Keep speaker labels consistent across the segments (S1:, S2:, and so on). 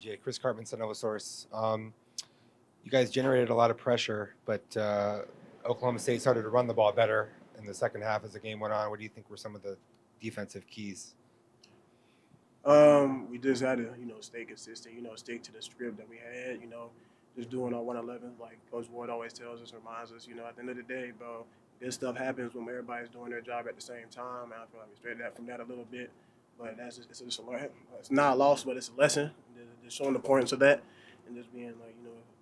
S1: BJ. Chris Cartman, Source. You guys generated a lot of pressure, but Oklahoma State started to run the ball better in the second half as the game went on. What do you think were some of the defensive keys?
S2: We just had to, stay consistent, stick to the script that we had, just doing our 111, like Coach Ward always tells us, reminds us, at the end of the day, bro, this stuff happens when everybody's doing their job at the same time. And I feel like we straightened that from that a little bit. But it's just a learn. It's not a loss, but it's a lesson. Just showing the importance of that and just being, like,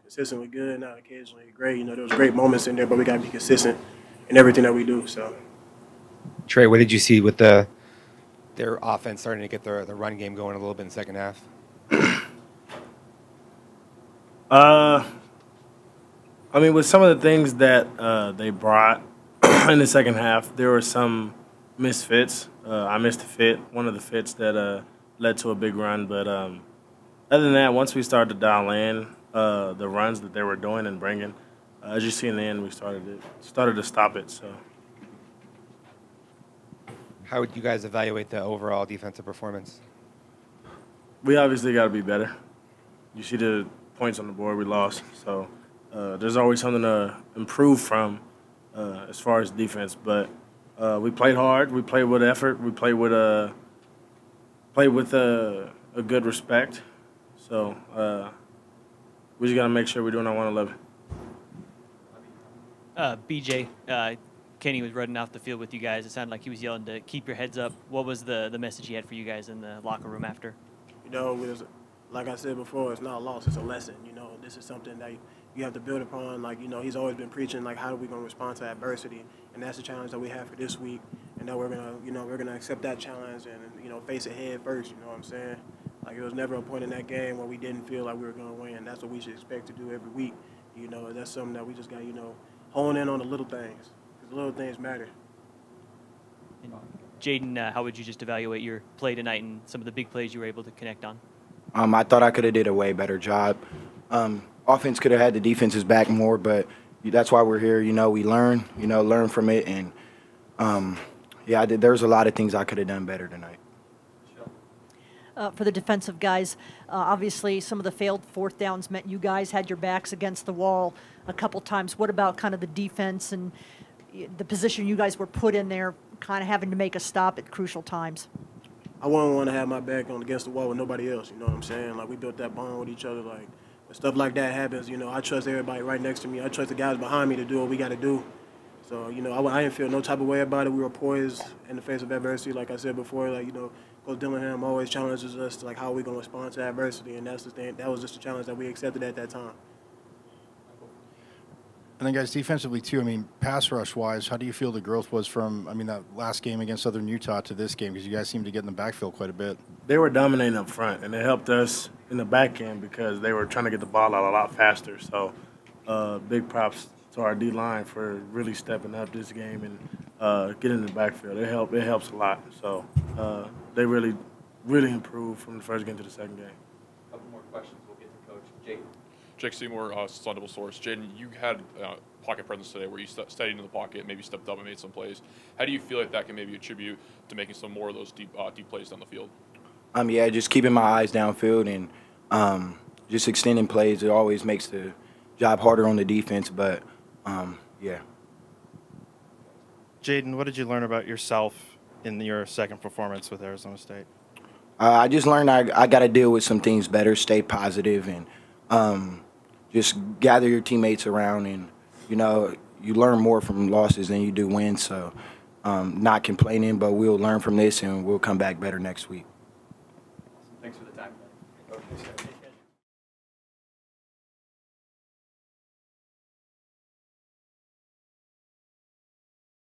S2: consistently good, not occasionally great. There was great moments in there, but we got to be consistent in everything that we do. So,
S1: Trey, what did you see with their offense starting to get the run game going a little bit in the second half?
S3: I mean, with some of the things that they brought in the second half, there were some misfits. I missed a fit, one of the fits that led to a big run. But other than that, once we started to dial in the runs that they were doing and bringing, as you see in the end, we started to stop it. So,
S1: how would you guys evaluate the overall defensive performance?
S3: We obviously got to be better. You see the points on the board we lost, so there's always something to improve from as far as defense. But we played hard. We played with effort. We played with a good respect. So we just got to make sure we're doing our 111.
S4: BJ, Kenny was running off the field with you guys. It sounded like he was yelling to keep your heads up. What was the message he had for you guys in the locker room after?
S2: Like I said before, it's not a loss, it's a lesson. This is something that you have to build upon. Like, he's always been preaching, like, how are we going to respond to adversity? And that's the challenge that we have for this week. And that we're going to accept that challenge and, face it head first, you know what I'm saying? Like, it was never a point in that game where we didn't feel like we were going to win. That's what we should expect to do every week. That's something that we just got, hone in on the little things, because the little things matter.
S4: And Jaden, how would you just evaluate your play tonight and some of the big plays you were able to connect on?
S5: I thought I could have did a way better job. Offense could have had the defense's back more, but that's why we're here. We learn from it. And, there's a lot of things I could have done better tonight.
S6: For the defensive guys, obviously some of the failed fourth downs meant you guys had your backs against the wall a couple times. What about kind of the defense and the position you guys were put in there, kind of having to make a stop at crucial times?
S2: I wouldn't want to have my back against the wall with nobody else, you know what I'm saying? Like, we built that bond with each other. Like, when stuff like that happens, I trust everybody right next to me. I trust the guys behind me to do what we got to do. So, I didn't feel no type of way about it. We were poised in the face of adversity. Like I said before, like, Coach Dillingham always challenges us to, like, how are we going to respond to adversity, and that's the thing. That was just a challenge that we accepted at that time.
S7: And then, guys, defensively, too, pass rush-wise, how do you feel the growth was from, that last game against Southern Utah to this game? Because you guys seem to get in the backfield quite a bit.
S3: They were dominating up front, and it helped us in the back end because they were trying to get the ball out a lot faster. So big props to our D-line for really stepping up this game and getting in the backfield. It helps a lot. So they really improved from the first game to the second game.
S8: A couple more questions. We'll get to Coach Jaden. Jake Seymour, Source. Jaden, you had pocket presence today where you stayed into the pocket, maybe stepped up and made some plays. How do you feel like that can maybe attribute to making some more of those deep plays down the field?
S5: Just keeping my eyes downfield and just extending plays. It always makes the job harder on the defense, but yeah.
S9: Jaden, what did you learn about yourself in your second performance with Arizona State?
S5: I just learned I got to deal with some things better, stay positive, and just gather your teammates around. And, you learn more from losses than you do wins. So not complaining, but we'll learn from this, and we'll come back better next week.
S8: Thanks for the time.